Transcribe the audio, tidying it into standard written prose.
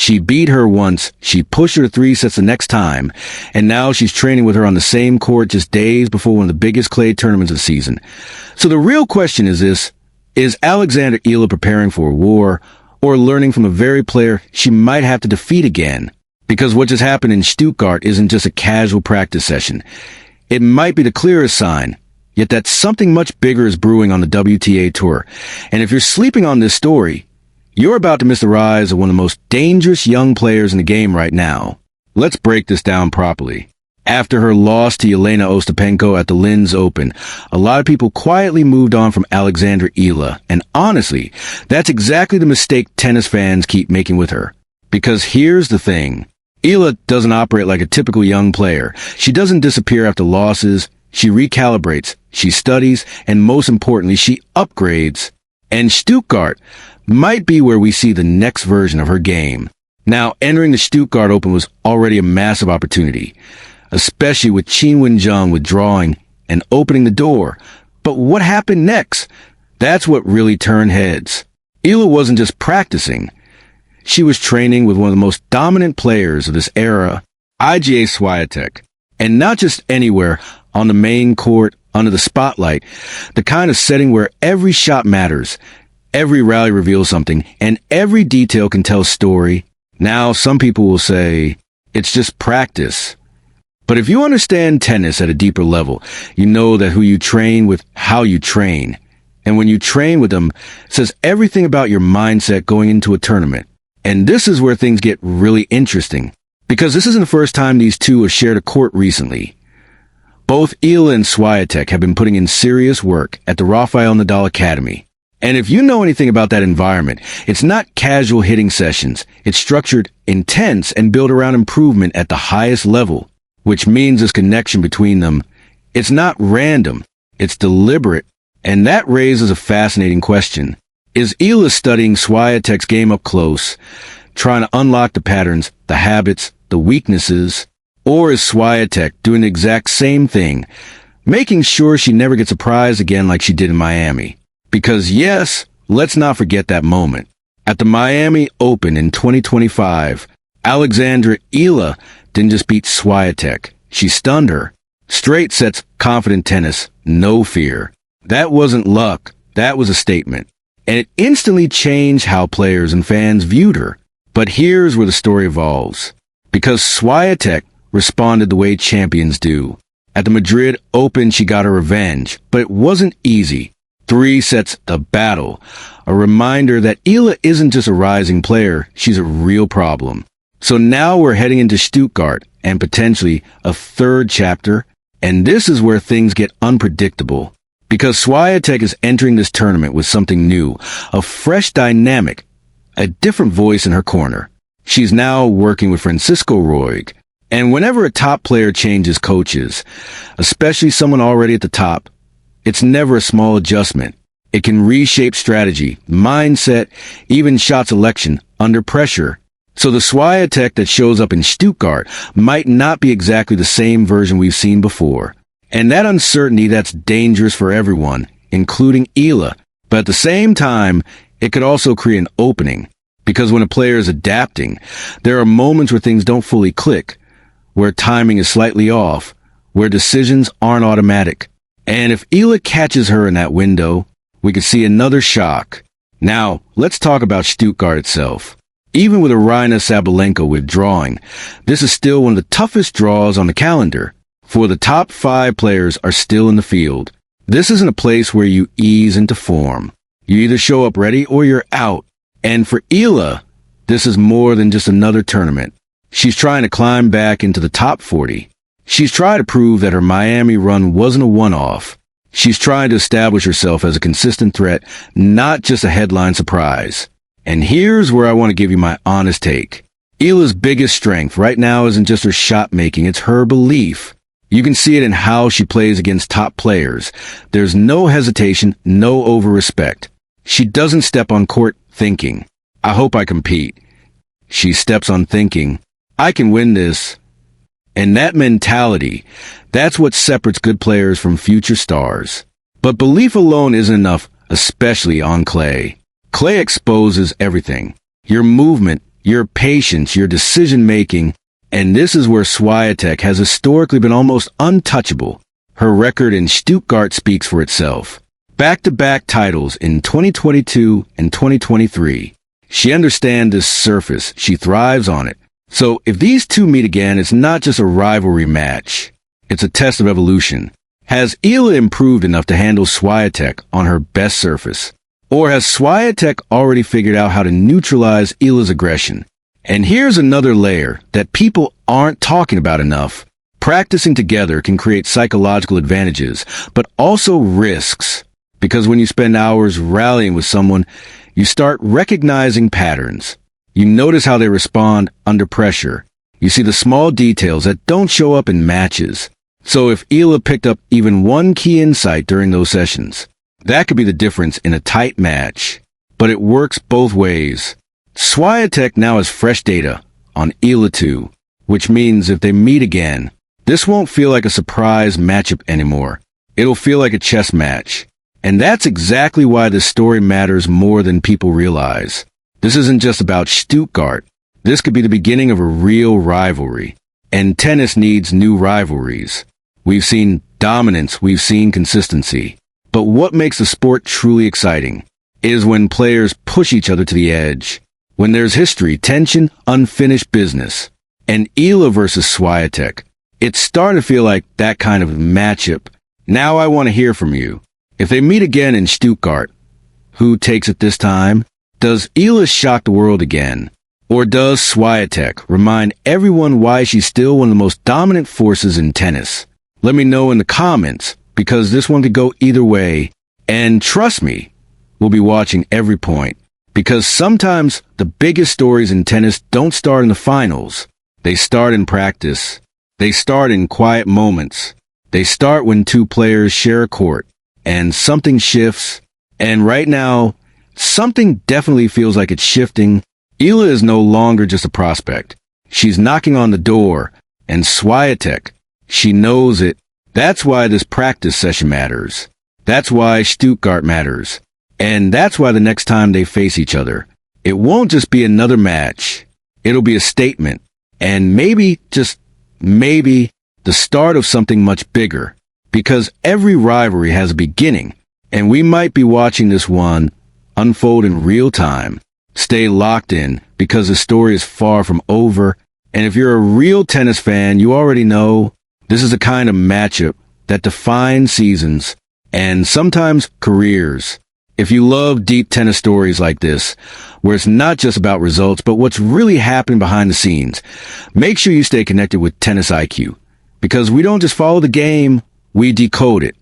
She beat her once, she pushed her to 3 sets the next time, and now she's training with her on the same court just days before one of the biggest clay tournaments of the season. So the real question is this: is Alexandra Eala preparing for a war, or learning from a very player she might have to defeat again? Because what just happened in Stuttgart isn't just a casual practice session. It might be the clearest sign, yet that something much bigger is brewing on the WTA Tour. And if you're sleeping on this story, you're about to miss the rise of one of the most dangerous young players in the game right now. Let's break this down properly. After her loss to Jelena Ostapenko at the Linz Open, a lot of people quietly moved on from Alexandra Eala, and honestly, that's exactly the mistake tennis fans keep making with her. Because here's the thing: Eala doesn't operate like a typical young player. She doesn't disappear after losses. She recalibrates, she studies, and most importantly, she upgrades. And Stuttgart might be where we see the next version of her game. Now, entering the Stuttgart Open was already a massive opportunity, especially with Qin Wenjing withdrawing and opening the door. But what happened next? That's what really turned heads. Eala wasn't just practicing. She was training with one of the most dominant players of this era, Iga Swiatek. And not just anywhere, on the main court, under the spotlight, the kind of setting where every shot matters, every rally reveals something, and every detail can tell a story. Now, some people will say, it's just practice. But if you understand tennis at a deeper level, you know that who you train with, how you train. And when you train with them, it says everything about your mindset going into a tournament. And this is where things get really interesting, because this isn't the first time these two have shared a court recently. Both Eala and Swiatek have been putting in serious work at the Rafael Nadal Academy. And if you know anything about that environment, it's not casual hitting sessions. It's structured, intense, and built around improvement at the highest level, which means this connection between them, it's not random, it's deliberate. And that raises a fascinating question. Is Eala studying Swiatek's game up close, trying to unlock the patterns, the habits, the weaknesses? Or is Swiatek doing the exact same thing, making sure she never gets surprised again like she did in Miami? Because yes, let's not forget that moment. At the Miami Open in 2025, Alexandra Eala didn't just beat Swiatek, she stunned her. Straight sets, confident tennis, no fear. That wasn't luck, that was a statement. And it instantly changed how players and fans viewed her. But here's where the story evolves. Because Swiatek responded the way champions do. At the Madrid Open, she got her revenge, but it wasn't easy. 3 sets, the battle. A reminder that Eala isn't just a rising player, she's a real problem. So now we're heading into Stuttgart, and potentially a third chapter, and this is where things get unpredictable. Because Swiatek is entering this tournament with something new, a fresh dynamic, a different voice in her corner. She's now working with Francisco Roig. And whenever a top player changes coaches, especially someone already at the top, it's never a small adjustment. It can reshape strategy, mindset, even shot selection under pressure. So the Swiatek that shows up in Stuttgart might not be exactly the same version we've seen before. And that uncertainty, that's dangerous for everyone, including Eala. But at the same time, it could also create an opening. Because when a player is adapting, there are moments where things don't fully click, where timing is slightly off, where decisions aren't automatic. And if Eala catches her in that window, we could see another shock. Now, let's talk about Stuttgart itself. Even with Aryna Sabalenka withdrawing, this is still one of the toughest draws on the calendar, for the top 5 players are still in the field. This isn't a place where you ease into form. You either show up ready or you're out. And for Eala, this is more than just another tournament. She's trying to climb back into the top 40. She's trying to prove that her Miami run wasn't a one-off. She's trying to establish herself as a consistent threat, not just a headline surprise. And here's where I want to give you my honest take. Eala's biggest strength right now isn't just her shot making, it's her belief. You can see it in how she plays against top players. There's no hesitation, no over-respect. She doesn't step on court thinking, I hope I compete. She steps on thinking, I can win this. And that mentality, that's what separates good players from future stars. But belief alone isn't enough, especially on clay. Clay exposes everything. Your movement, your patience, your decision-making, and this is where Swiatek has historically been almost untouchable. Her record in Stuttgart speaks for itself. Back-to-back titles in 2022 and 2023. She understands this surface. She thrives on it. So if these two meet again, it's not just a rivalry match. It's a test of evolution. Has Eala improved enough to handle Swiatek on her best surface? Or has Swiatek already figured out how to neutralize Eala's aggression? And here's another layer that people aren't talking about enough. Practicing together can create psychological advantages, but also risks. Because when you spend hours rallying with someone, you start recognizing patterns. You notice how they respond under pressure. You see the small details that don't show up in matches. So if Eala picked up even one key insight during those sessions, that could be the difference in a tight match. But it works both ways. Swiatek now has fresh data on Eala too, which means if they meet again, this won't feel like a surprise matchup anymore. It'll feel like a chess match. And that's exactly why this story matters more than people realize. This isn't just about Stuttgart. This could be the beginning of a real rivalry. And tennis needs new rivalries. We've seen dominance, we've seen consistency. But what makes the sport truly exciting is when players push each other to the edge. When there's history, tension, unfinished business. And Eala versus Swiatek. It's starting to feel like that kind of matchup. Now I want to hear from you. If they meet again in Stuttgart, who takes it this time? Does Eala shock the world again? Or does Swiatek remind everyone why she's still one of the most dominant forces in tennis? Let me know in the comments, because this one could go either way. And trust me, we'll be watching every point. Because sometimes the biggest stories in tennis don't start in the finals. They start in practice. They start in quiet moments. They start when two players share a court. And something shifts. And right now, something definitely feels like it's shifting. Eala is no longer just a prospect. She's knocking on the door. And Swiatek, she knows it. That's why this practice session matters. That's why Stuttgart matters. And that's why the next time they face each other, it won't just be another match. It'll be a statement. And maybe, just maybe, the start of something much bigger. Because every rivalry has a beginning. And we might be watching this one unfold in real time. Stay locked in, because the story is far from over. And if you're a real tennis fan, you already know this is the kind of matchup that defines seasons and sometimes careers. If you love deep tennis stories like this, where it's not just about results, but what's really happening behind the scenes, make sure you stay connected with Tennis IQ. Because we don't just follow the game, we decode it.